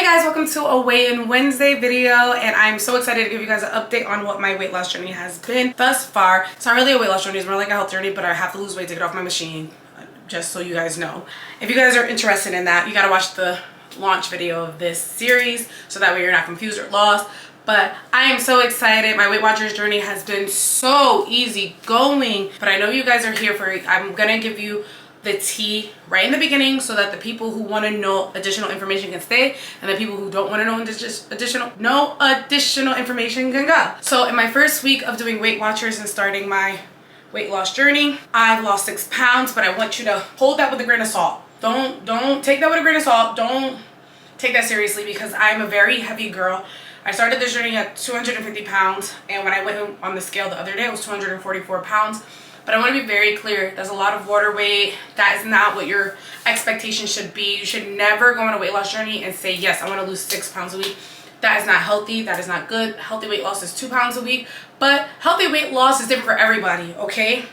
guys, welcome to a weigh-in Wednesday video, and I'm so excited to give you guys an update on what my weight loss journey has been thus far. It's not really a weight loss journey, it's more like a health journey, but I have to lose weight to get off my machine, just so you guys know. If you guys are interested in that, you gotta watch the launch video of this series so that way you're not confused or lost. But I am so excited. My Weight Watchers journey has been so easy going, but I know you guys are here for it. I'm gonna give you the tea right in the beginning so that the people who want to know additional information can stay, and the people who don't want to know additional information can go. So in my first week of doing Weight Watchers and starting my weight loss journey, I've lost 6 pounds, but I want you to hold that with a grain of salt. Don't take that with a grain of salt. Don't take that seriously, because I'm a very heavy girl. I started this journey at 250 pounds, and when I went on the scale the other day, it was 244 pounds. But I want to be very clear, there's a lot of water weight. That is not what your expectation should be. You should never go on a weight loss journey and say, yes, I want to lose 6 pounds a week. That is not healthy. That is not good. Healthy weight loss is 2 pounds a week. But healthy weight loss is different for everybody, okay?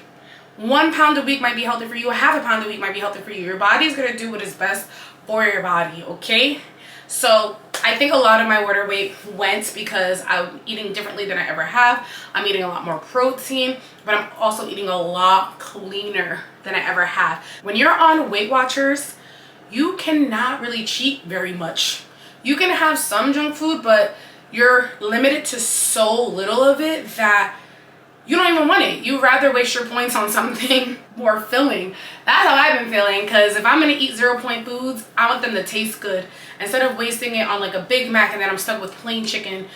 1 pound a week might be healthy for you. Half a pound a week might be healthy for you. Your body is going to do what is best for your body, okay? So I think a lot of my water weight went because I'm eating differently than I ever have. I'm eating a lot more protein, but I'm also eating a lot cleaner than I ever have. When you're on Weight Watchers, you cannot really cheat very much. You can have some junk food, but you're limited to so little of it that you don't even want it. You'd rather waste your points on something more filling. That's how I've been feeling, because if I'm gonna eat 0-point foods, I want them to taste good. Instead of wasting it on like a Big Mac and then I'm stuck with plain chicken,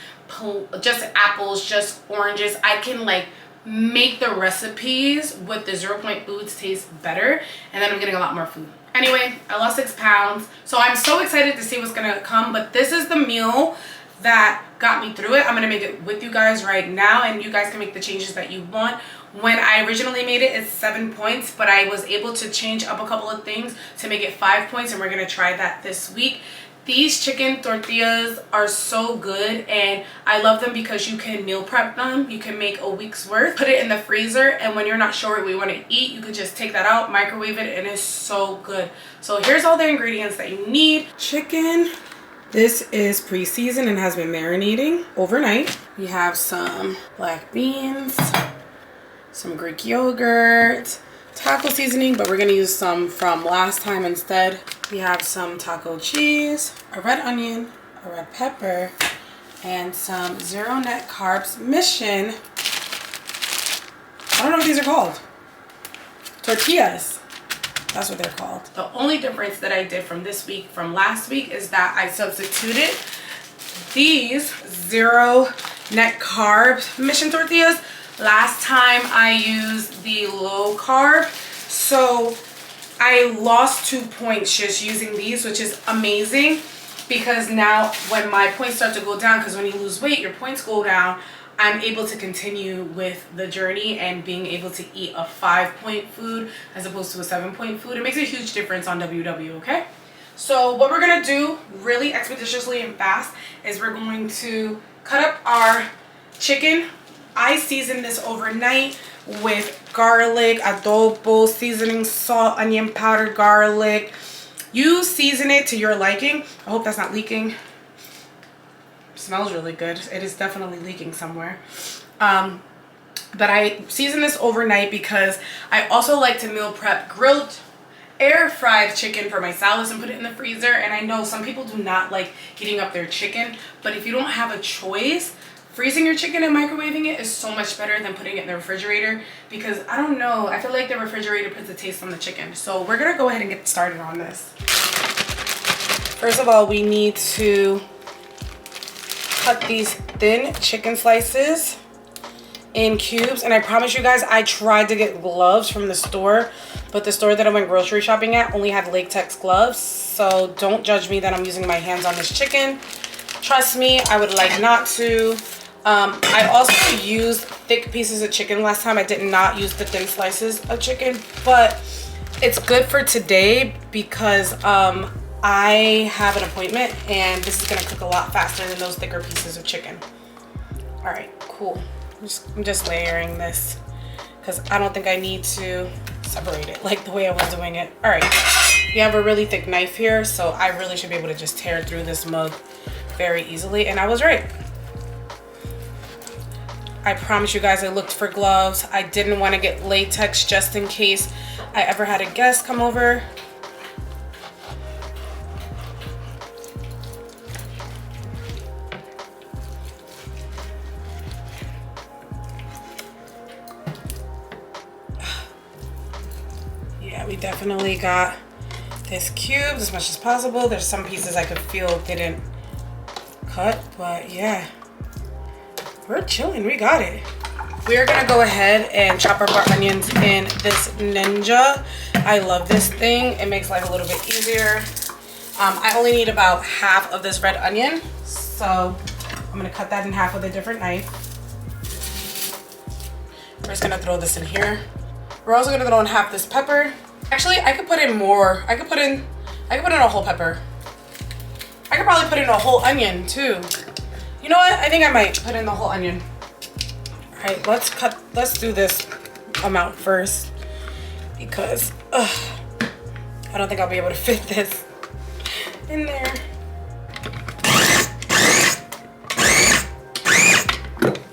just apples, just oranges, I can like make the recipes with the 0-point foods taste better, and then I'm getting a lot more food. Anyway, I lost 6 pounds, so I'm so excited to see what's gonna come, but this is the meal that got me through it. I'm gonna make it with you guys right now, and you guys can make the changes that you want. When I originally made it, it's 7 points, but I was able to change up a couple of things to make it 5 points, and we're gonna try that this week. These chicken tortillas are so good, and I love them because you can meal prep them. You can make a week's worth, put it in the freezer, and when you're not sure what you want to eat, you can just take that out, microwave it, and it's so good. So here's all the ingredients that you need. Chicken. This is pre-seasoned and has been marinating overnight. We have some black beans, some Greek yogurt, taco seasoning, but we're gonna use some from last time instead. We have some taco cheese, a red onion, a red pepper, and some zero net carbs mission. I don't know what these are called. Tortillas. That's what they're called. The only difference that I did from this week from last week is that I substituted these zero net carb mission tortillas. Last time I used the low carb, so I lost 2 points just using these, which is amazing, because now when my points start to go down, because when you lose weight your points go down, I'm able to continue with the journey and being able to eat a 5-point food as opposed to a 7-point food. It makes a huge difference on WW, okay? So what we're gonna do really expeditiously and fast is we're going to cut up our chicken. I seasoned this overnight with garlic, adobo, seasoning, salt, onion powder, garlic. You season it to your liking. I hope that's not leaking. Smells really good. It is definitely leaking somewhere. But I seasoned this overnight because I also like to meal prep grilled air fried chicken for my salads and put it in the freezer. And I know some people do not like heating up their chicken, but if you don't have a choice, freezing your chicken and microwaving it is so much better than putting it in the refrigerator, because I don't know, I feel like the refrigerator puts a taste on the chicken. So we're gonna go ahead and get started on this. First of all, we need to cut these thin chicken slices in cubes, and I promise you guys, I tried to get gloves from the store, but the store that I went grocery shopping at only had latex gloves, so don't judge me that I'm using my hands on this chicken. Trust me, I would like not to. I also used thick pieces of chicken last time. I did not use the thin slices of chicken, but it's good for today because I have an appointment and this is gonna cook a lot faster than those thicker pieces of chicken. All right, cool. I'm just layering this because I don't think I need to separate it like the way I was doing it. All right, we have a really thick knife here, so I really should be able to just tear through this mug very easily, and I was right. I promise you guys I looked for gloves. I didn't want to get latex just in case I ever had a guest come over. Yeah, we definitely got this cubed as much as possible. There's some pieces I could feel didn't cut, but yeah. We're chilling, we got it. We are gonna go ahead and chop up our onions in this Ninja. I love this thing. It makes life a little bit easier. I only need about half of this red onion. So I'm gonna cut that in half with a different knife. We're just gonna throw this in here. We're also gonna throw in half this pepper. Actually, I could put in more. I could put in a whole pepper. I could probably put in a whole onion too. You know what? I think I might put in the whole onion. All right, let's do this amount first because I don't think I'll be able to fit this in there.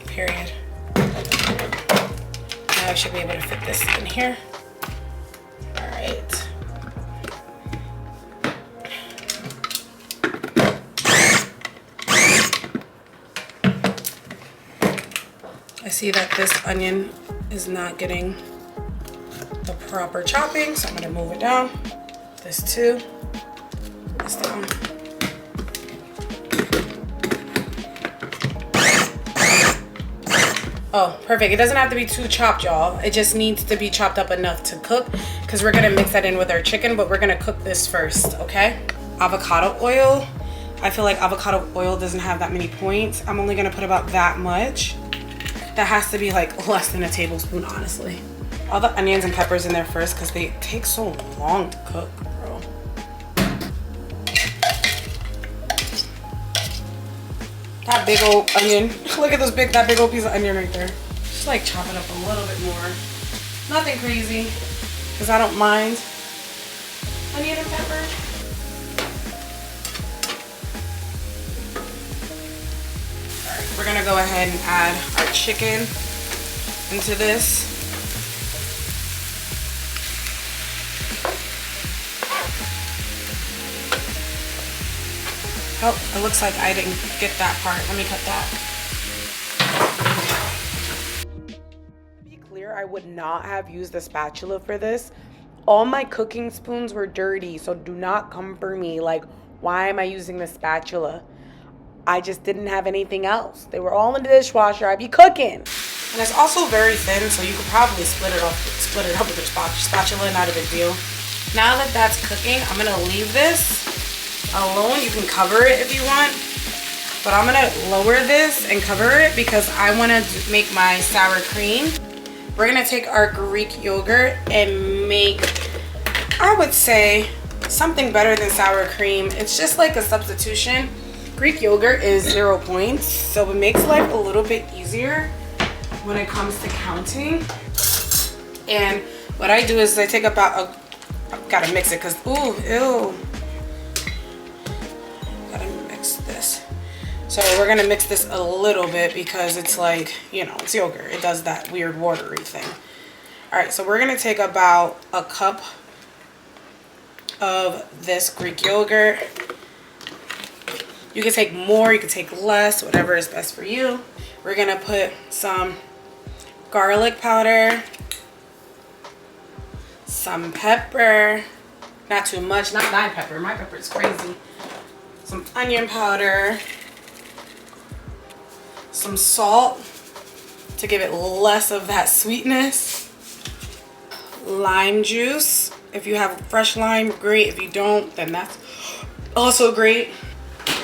Period. Now I should be able to fit this in here. All right. I see that this onion is not getting the proper chopping, so I'm gonna move it down. This too, this down. Oh, perfect. It doesn't have to be too chopped, y'all. It just needs to be chopped up enough to cook because we're gonna mix that in with our chicken, but we're gonna cook this first, okay? Avocado oil. I feel like avocado oil doesn't have that many points. I'm only gonna put about that much. That has to be like less than a tablespoon, honestly. All the onions and peppers in there first because they take so long to cook, bro. That big old onion. Look at that big old piece of onion right there. Just like chop it up a little bit more. Nothing crazy, because I don't mind onion and pepper. We're gonna go ahead and add our chicken into this. Oh, it looks like I didn't get that part. Let me cut that. To be clear, I would not have used a spatula for this. All my cooking spoons were dirty, so do not come for me. Like, why am I using the spatula? I just didn't have anything else. They were all in the dishwasher. I'd be cooking. And it's also very thin, so you could probably split it up with your spatula, not a big deal. Now that that's cooking, I'm gonna leave this alone. You can cover it if you want, but I'm gonna lower this and cover it because I wanna make my sour cream. We're gonna take our Greek yogurt and make, I would say, something better than sour cream. It's just like a substitution. Greek yogurt is 0 points, so it makes life a little bit easier when it comes to counting. And what I do is I take about I've gotta mix it because, ooh, ew. Gotta mix this. So we're gonna mix this a little bit because it's like, you know, it's yogurt. It does that weird watery thing. All right, so we're gonna take about a cup of this Greek yogurt. You can take more, you can take less, whatever is best for you. We're gonna put some garlic powder, some pepper, not too much, not my pepper. My pepper is crazy. Some onion powder, some salt to give it less of that sweetness, lime juice. If you have fresh lime, great. If you don't, then that's also great.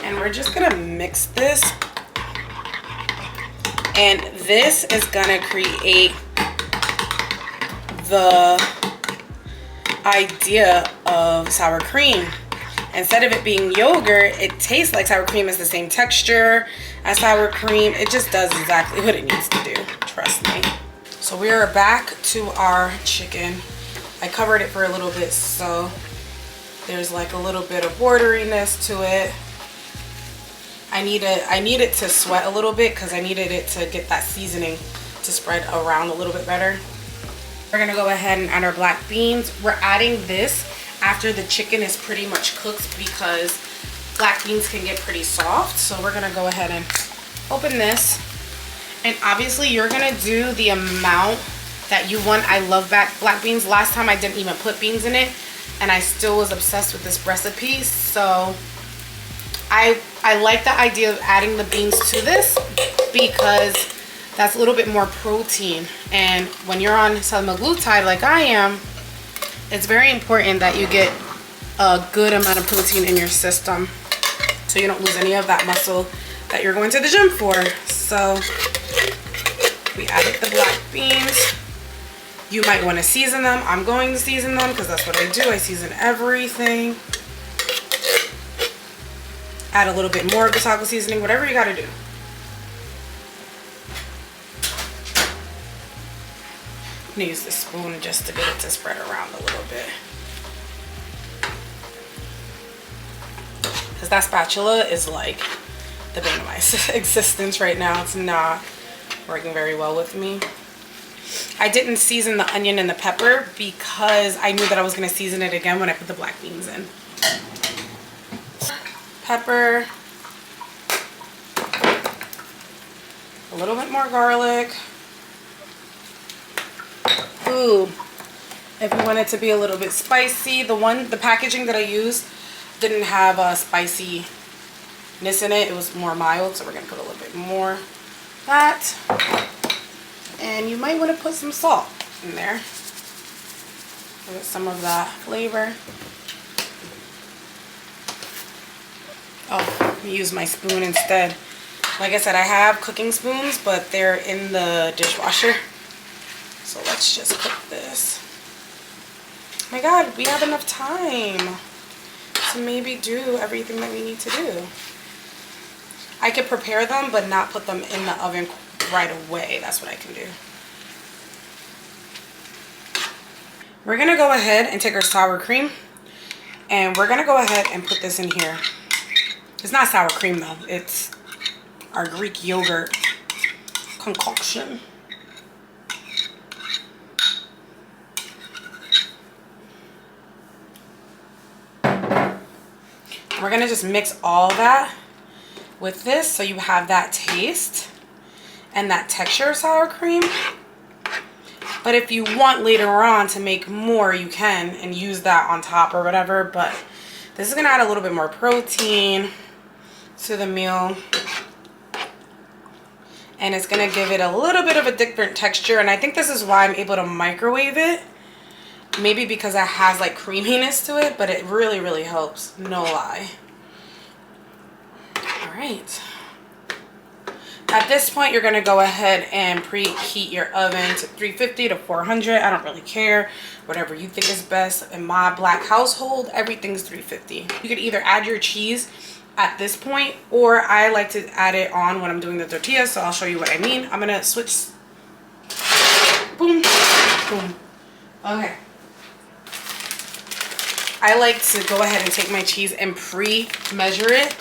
And we're just gonna mix this. And this is gonna create the idea of sour cream. Instead of it being yogurt, it tastes like sour cream. It's the same texture as sour cream. It just does exactly what it needs to do, trust me. So we are back to our chicken. I covered it for a little bit, so there's like a little bit of wateriness to it. I need it to sweat a little bit because I needed it to get that seasoning to spread around a little bit better. We're gonna go ahead and add our black beans. We're adding this after the chicken is pretty much cooked because black beans can get pretty soft. So we're gonna go ahead and open this. And obviously you're gonna do the amount that you want. I love black beans. Last time I didn't even put beans in it and I still was obsessed with this recipe. So I like the idea of adding the beans to this because that's a little bit more protein. And when you're on semaglutide like I am, it's very important that you get a good amount of protein in your system so you don't lose any of that muscle that you're going to the gym for. So we added the black beans. You might want to season them. I'm going to season them because that's what I do. I season everything. Add a little bit more of the taco seasoning, whatever you got to do. I'm going to use the spoon just to get it to spread around a little bit. Because that spatula is like the bane of my existence right now. It's not working very well with me. I didn't season the onion and the pepper because I knew that I was going to season it again when I put the black beans in. Pepper. A little bit more garlic. Ooh, if you want it to be a little bit spicy, the packaging that I used didn't have a spiciness in it. It was more mild, so we're gonna put a little bit more of that. And you might want to put some salt in there. Get some of that flavor. Oh, let me use my spoon instead. Like I said, I have cooking spoons, but they're in the dishwasher. So let's just cook this. Oh my God, we have enough time to maybe do everything that we need to do. I could prepare them, but not put them in the oven right away. That's what I can do. We're gonna go ahead and take our sour cream, and we're gonna go ahead and put this in here. It's not sour cream though, it's our Greek yogurt concoction. We're gonna just mix all that with this so you have that taste and that texture of sour cream. But if you want later on to make more, you can and use that on top or whatever. But this is gonna add a little bit more protein to the meal. And it's gonna give it a little bit of a different texture. And I think this is why I'm able to microwave it. Maybe because it has like creaminess to it, but it really, really helps. No lie. All right. At this point, you're gonna go ahead and preheat your oven to 350 to 400. I don't really care. Whatever you think is best. In my black household, everything's 350. You could either add your cheese at this point, or I like to add it on when I'm doing the tortillas, so I'll show you what I mean. I'm gonna switch. Boom, boom. Okay. I like to go ahead and take my cheese and pre-measure it.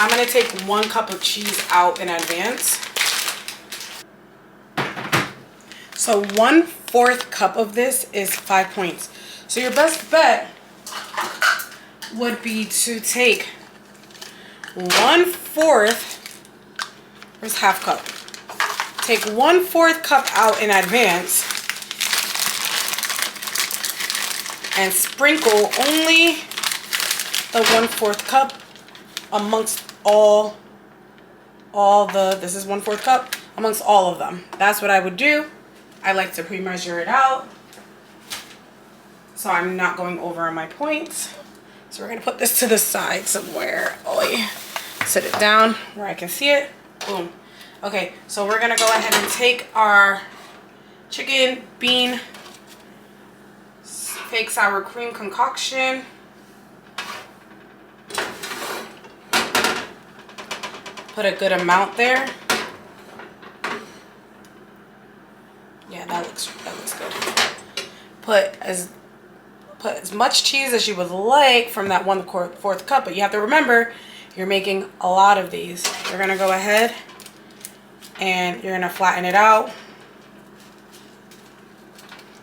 I'm gonna take 1 cup of cheese out in advance. So 1/4 cup of this is 5 points. So your best bet would be to take 1/4, where's half cup? Take 1/4 cup out in advance and sprinkle only the 1/4 cup amongst all the, this is 1/4 cup, amongst all of them. That's what I would do. I like to pre-measure it out so I'm not going over on my points. So we're gonna put this to the side somewhere. Oh yeah. Sit it down where I can see it. Boom. Okay, so we're gonna go ahead and take our chicken bean fake sour cream concoction. Put a good amount there. Yeah, that looks good. put as much cheese as you would like from that 1/4 cup, but you have to remember you're making a lot of these. You're gonna go ahead and you're gonna flatten it out.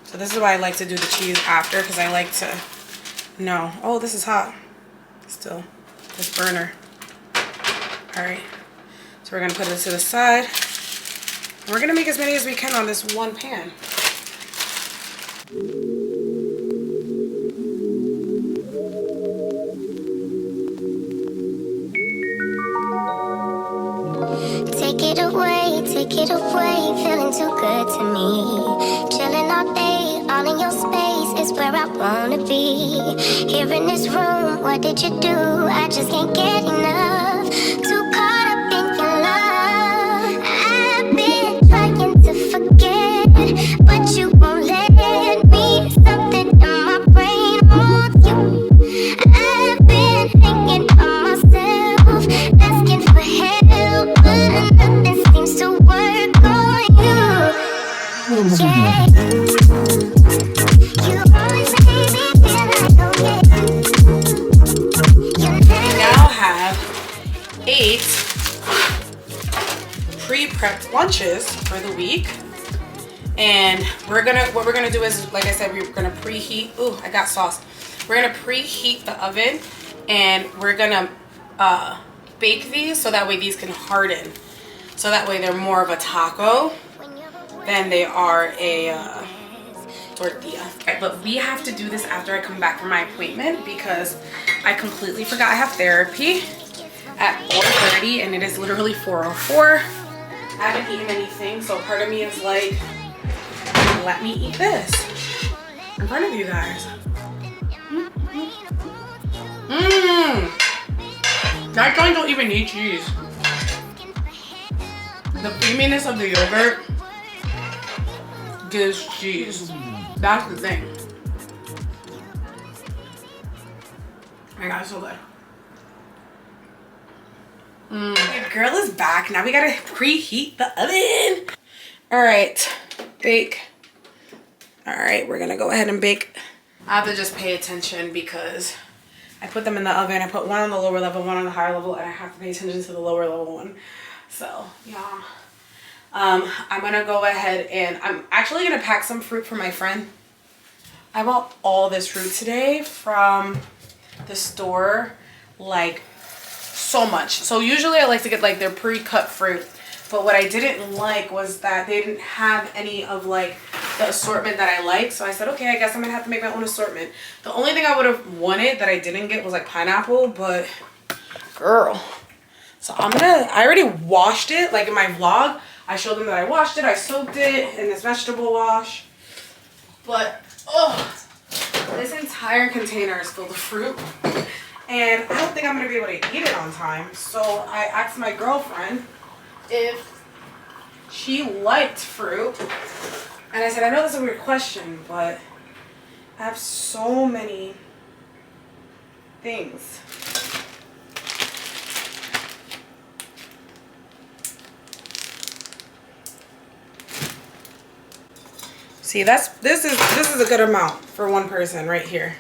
So this is why I like to do the cheese after, because I like to know. Oh, this is hot still, this burner. All right, so we're gonna put this to the side. And we're gonna make as many as we can on this one pan. Take it away, feeling too good to me. Chilling all day, all in your space is where I wanna be. Here in this room, what did you do? I just can't get enough. Too caught up in your love. I've been trying to forget, but you won't let me. Something in my brain wants you. I've been hanging on myself, asking for help, but nothing seems to work on you. Yeah. You always make me feel like, oh yeah. We now have 8 pre-prepped lunches for the week. And what we're gonna do is, like I said, we're gonna preheat. Ooh, I got sauce. We're gonna preheat the oven, and we're gonna bake these so that way these can harden. So that way they're more of a taco than they are a tortilla. Okay, but we have to do this after I come back from my appointment because I completely forgot I have therapy at 4:30 and it is literally 4:04. I haven't eaten anything, so part of me is like, let me eat this in front of you guys. That joint don't even need cheese. The creaminess of the yogurt gives cheese. That's the thing. Oh my god, it's so good. The girl is back. Now we gotta preheat the oven. All right, bake. All right, we're gonna go ahead and bake. I have to just pay attention because I put them in the oven. I put one on the lower level, one on the higher level, and I have to pay attention to the lower level one. So, yeah. I'm gonna go ahead and I'm actually gonna pack some fruit for my friend. I bought all this fruit today from the store, like so much. So usually I like to get like their pre-cut fruit, but what I didn't like was that they didn't have any of like the assortment that I like. So I said, okay, I guess I'm gonna have to make my own assortment. The only thing I would have wanted that I didn't get was like pineapple, but girl. So I already washed it, like in my vlog. I showed them that I washed it, I soaked it in this vegetable wash. But, oh, this entire container is filled with fruit. And I don't think I'm going to be able to eat it on time. So I asked my girlfriend if she liked fruit. And I said, I know this is a weird question, but I have so many things. See, this is a good amount for one person right here,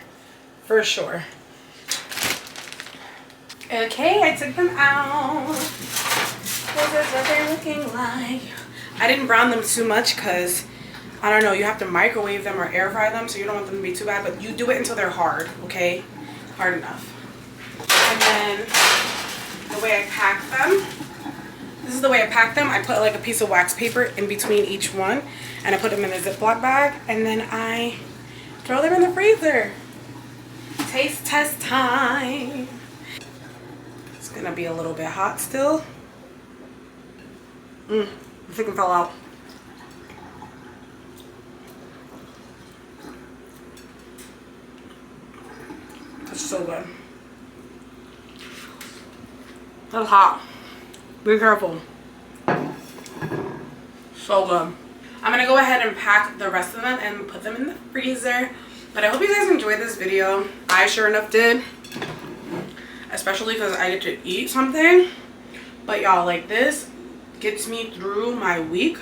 for sure. Okay, I took them out. This is what they're looking like. I didn't brown them too much because, I don't know, you have to microwave them or air fry them, so you don't want them to be too bad, but you do it until they're hard, okay? Hard enough. And then the way I pack them, this is the way I pack them. I put like a piece of wax paper in between each one, and I put them in a Ziploc bag, and then I throw them in the freezer. Taste test time. It's gonna be a little bit hot still. The chicken fell out. That's so good. That's hot. Be careful. So good. I'm gonna go ahead and pack the rest of them and put them in the freezer. But I hope you guys enjoyed this video. I sure enough did. Especially because I get to eat something. But y'all, like, this gets me through my week.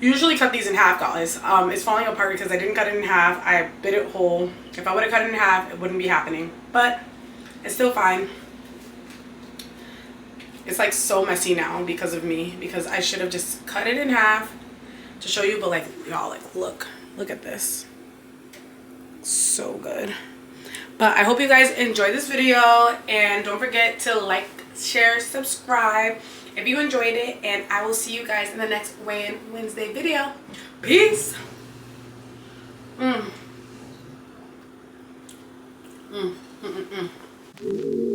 usually cut these in half, guys. It's falling apart because I didn't cut it in half. I bit it whole. If I would have cut it in half, it wouldn't be happening, but it's still fine. It's like so messy now because of me, because I should have just cut it in half to show you, but like y'all, like look at this. So good. But I hope you guys enjoyed this video, and don't forget to like, share, subscribe if you enjoyed it, and I will see you guys in the next Weigh-In Wednesday video. Peace. Mm. Mm, mm, mm, mm.